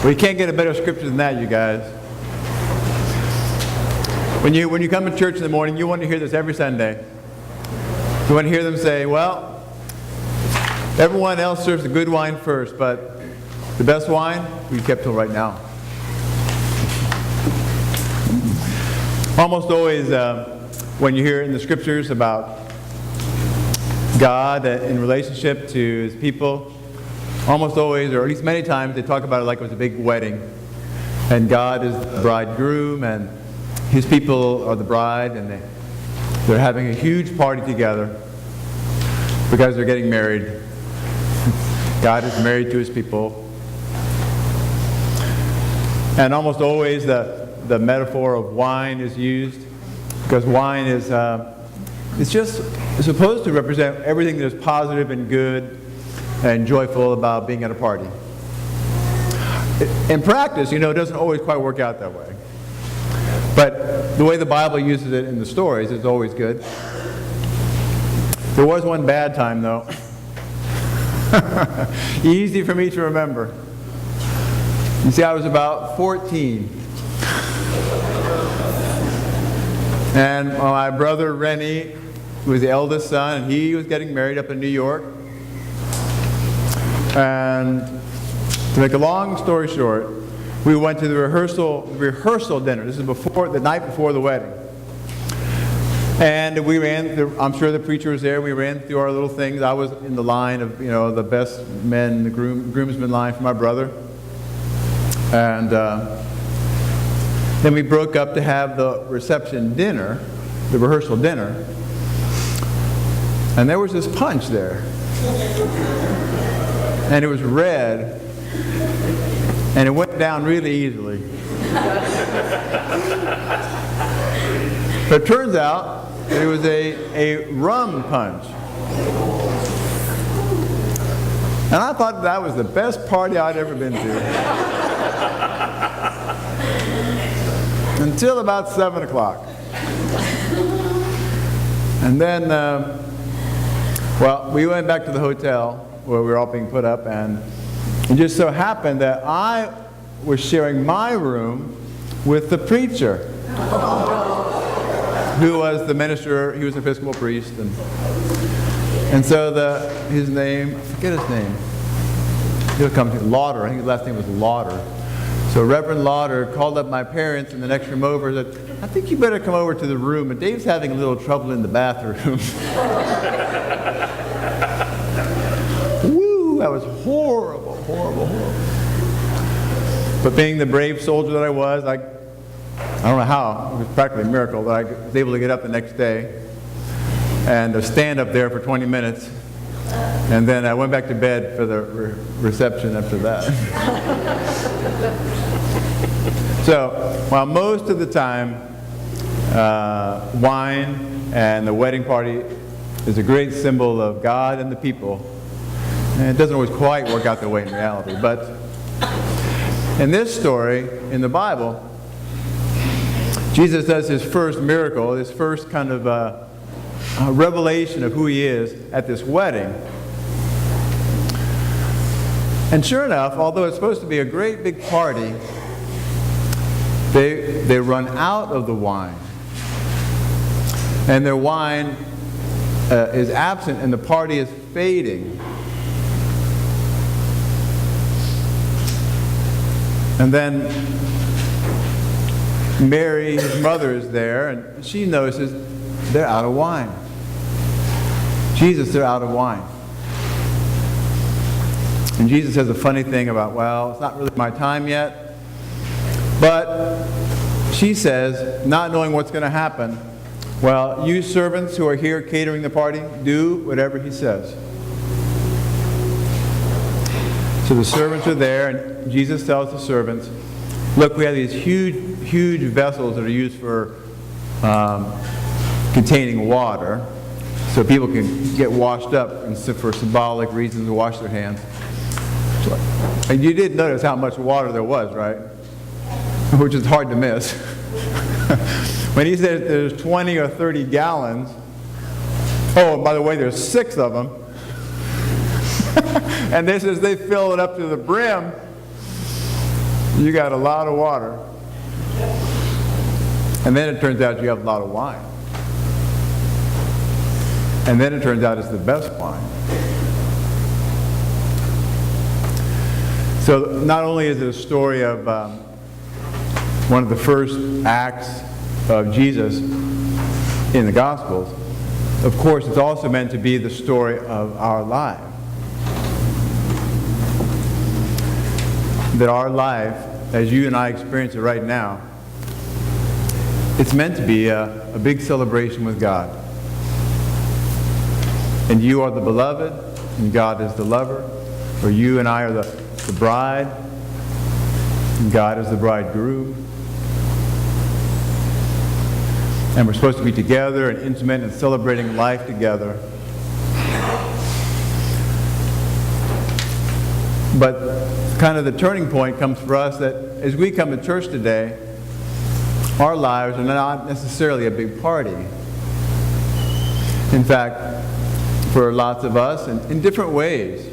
We can't get a better scripture than that, you guys. When you come to church in the morning, you want to hear this every Sunday. You want to hear them say, well, everyone else serves the good wine first, but the best wine, we kept till right now. Almost always, when you hear in the scriptures about God in relationship to His people, almost always, or at least many times, they talk about it like it was a big wedding. And God is the bridegroom, and His people are the bride, and they're having a huge party together because they're getting married. God is married to His people. And almost always the metaphor of wine is used, because wine is it's supposed to represent everything that's positive and good and joyful about being at a party. In practice, it doesn't always quite work out that way. But the way the Bible uses it in the stories is always good. There was one bad time, though. Easy for me to remember. You see, I was about 14. And my brother Rennie, who was the eldest son, and he was getting married up in New York. And to make a long story short, we went to the rehearsal dinner. This is the night before the wedding. And we ran through, I'm sure the preacher was there, we ran through our little things. I was in the line of, the best men, the groomsmen line for my brother. And then we broke up to have the reception dinner, the rehearsal dinner. And there was this punch there. And it was red. And it went down really easily. But it turns out that it was a rum punch. And I thought that was the best party I'd ever been to. Until about 7 o'clock. And then, we went back to the hotel where we were all being put up, and it just so happened that I was sharing my room with the preacher, who was the minister. He was an Episcopal priest, and so his name, I forget his name. He'll come to Lauder. I think his last name was Lauder. So Reverend Lauder called up my parents in the next room over and said, I think you better come over to the room. And Dave's having a little trouble in the bathroom. Woo! That was horrible, horrible, horrible. But being the brave soldier that I was, I don't know how, it was practically a miracle that I was able to get up the next day and stand up there for 20 minutes. And then I went back to bed for the reception after that. So, while most of the time wine and the wedding party is a great symbol of God and the people, and it doesn't always quite work out that way in reality. But in this story, in the Bible, Jesus does his first miracle, his first kind of revelation of who he is at this wedding. And sure enough, although it's supposed to be a great big party, they run out of the wine. And their wine is absent and the party is fading. And then Mary, his mother, is there, and she notices they're out of wine. Jesus, they're out of wine. And Jesus says a funny thing about, well, it's not really my time yet. But she says, not knowing what's going to happen, well, you servants who are here catering the party, do whatever he says. So the servants are there, and Jesus tells the servants, look, we have these huge vessels that are used for containing water, so people can get washed up and for symbolic reasons to wash their hands. And you did notice how much water there was, right? Which is hard to miss. When he says there's 20 or 30 gallons, oh, by the way, there's 6 of them. And this is they fill it up to the brim. You got a lot of water. And then it turns out you have a lot of wine. And then it turns out it's the best wine. So not only is it a story of one of the first acts of Jesus in the Gospels, of course it's also meant to be the story of our life. That our life, as you and I experience it right now, it's meant to be a big celebration with God. And you are the beloved, and God is the lover. Or you and I are the bride, and God is the bridegroom. And we're supposed to be together and intimate and celebrating life together. But kind of the turning point comes for us that as we come to church today, our lives are not necessarily a big party. In fact, for lots of us, in different ways,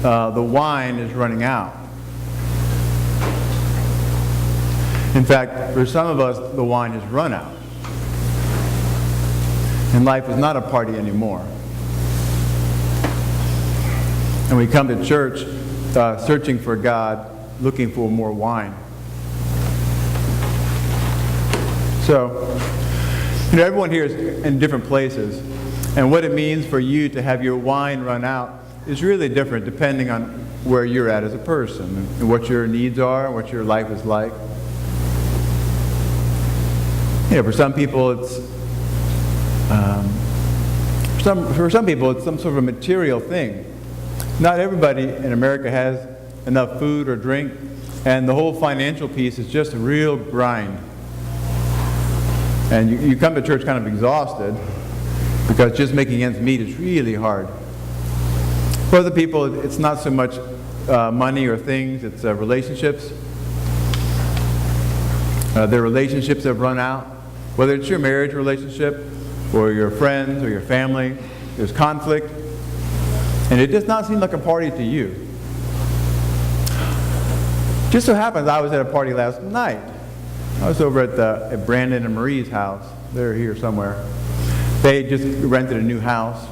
the wine is running out. In fact, for some of us, the wine has run out. And life is not a party anymore. And we come to church searching for God, looking for more wine. So, everyone here is in different places. And what it means for you to have your wine run out is really different depending on where you're at as a person and what your needs are, what your life is like. For some people it's for some people it's some sort of a material thing. Not everybody in America has enough food or drink, and the whole financial piece is just a real grind. And you come to church kind of exhausted because just making ends meet is really hard. For other people, it's not so much money or things, it's relationships. Their relationships have run out. Whether it's your marriage relationship or your friends or your family, there's conflict. And it does not seem like a party to you. Just so happens I was at a party last night. I was over at Brandon and Marie's house. They're here somewhere. They just rented a new house.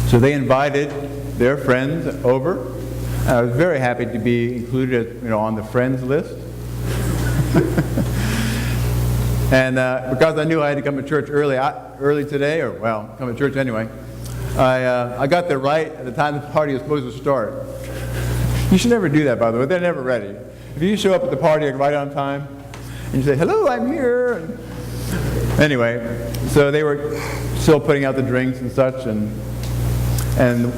So they invited their friends over. I was very happy to be included on the friends list. And because I knew I had to come to church early today, come to church anyway, I got there right at the time the party was supposed to start. You should never do that, by the way. They're never ready. If you show up at the party right on time, and you say, "Hello, I'm here." Anyway, so they were still putting out the drinks and such, and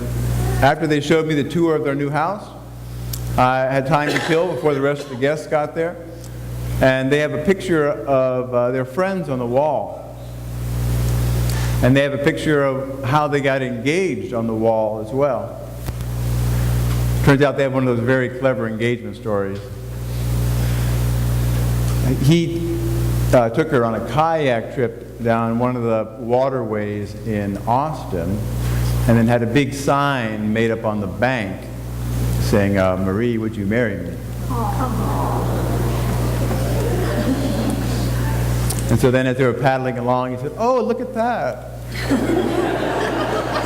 after they showed me the tour of their new house, I had time to kill before the rest of the guests got there. And they have a picture of their friends on the wall. And they have a picture of how they got engaged on the wall as well. Turns out they have one of those very clever engagement stories. He took her on a kayak trip down one of the waterways in Austin, and then had a big sign made up on the bank saying, "Marie, would you marry me?" And so then as they were paddling along, he said, "Oh, look at that.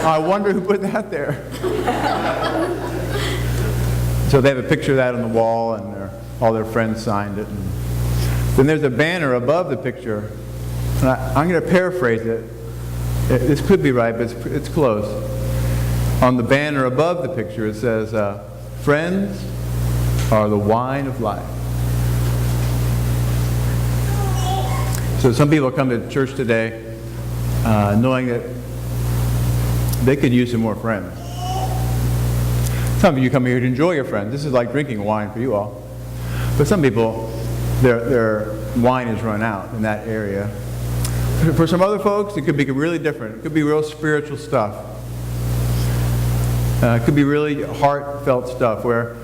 I wonder who put that there." So they have a picture of that on the wall, and all their friends signed it. And then there's a banner above the picture. And I'm going to paraphrase it. This could be right, but it's close. On the banner above the picture, it says, "Friends are the wine of life." So some people come to church today knowing that they could use some more friends. Some of you come here to enjoy your friends. This is like drinking wine for you all. But some people, their wine has run out in that area. For some other folks, it could be really different. It could be real spiritual stuff. It could be really heartfelt stuff where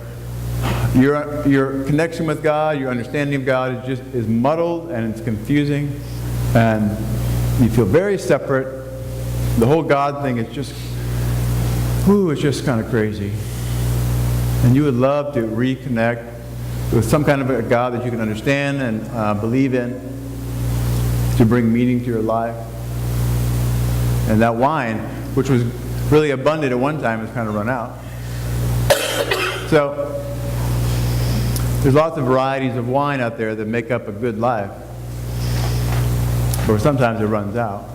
your connection with God, your understanding of God is muddled and it's confusing, and you feel very separate. The whole God thing is just, it's just kind of crazy. and you would love to reconnect with some kind of a God that you can understand and believe in, to bring meaning to your life. And that wine, which was really abundant at one time, has kind of run out. So there's lots of varieties of wine out there that make up a good life, but sometimes it runs out.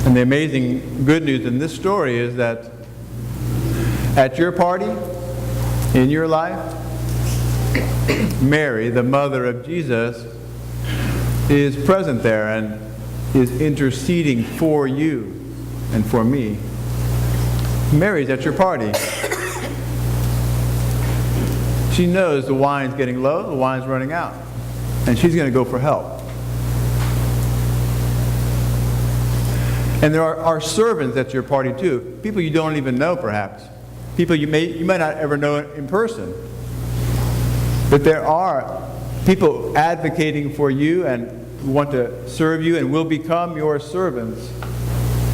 And the amazing good news in this story is that at your party, in your life, Mary, the mother of Jesus, is present there and is interceding for you and for me. Mary's at your party. She knows the wine's getting low, the wine's running out, and she's going to go for help. And there are servants at your party too, people you don't even know perhaps, people you might not ever know in person. But there are people advocating for you and who want to serve you and will become your servants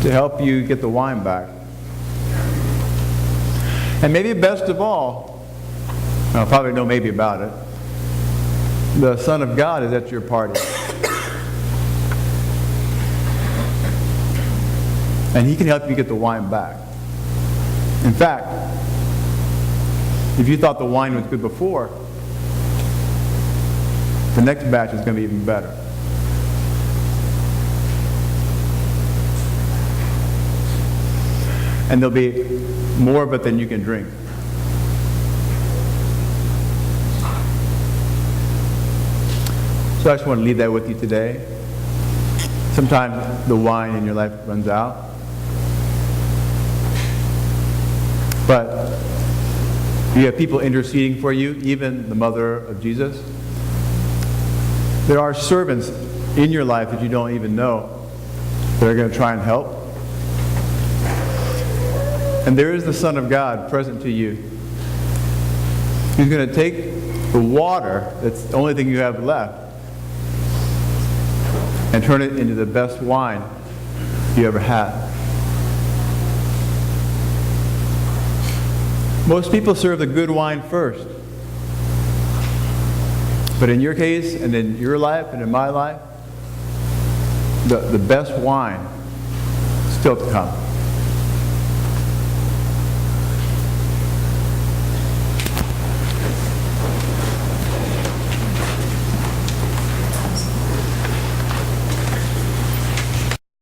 to help you get the wine back. And maybe best of all, I'll probably know maybe about it, the Son of God is at your party. And He can help you get the wine back. In fact, if you thought the wine was good before, the next batch is going to be even better. And there'll be more of it than you can drink. So I just want to leave that with you today. Sometimes the wine in your life runs out. But you have people interceding for you, even the mother of Jesus. There are servants in your life that you don't even know that are going to try and help. And there is the Son of God present to you. He's going to take the water, that's the only thing you have left, and turn it into the best wine you ever had. Most people serve the good wine first. But in your case, and in your life, and in my life, the best wine is still to come.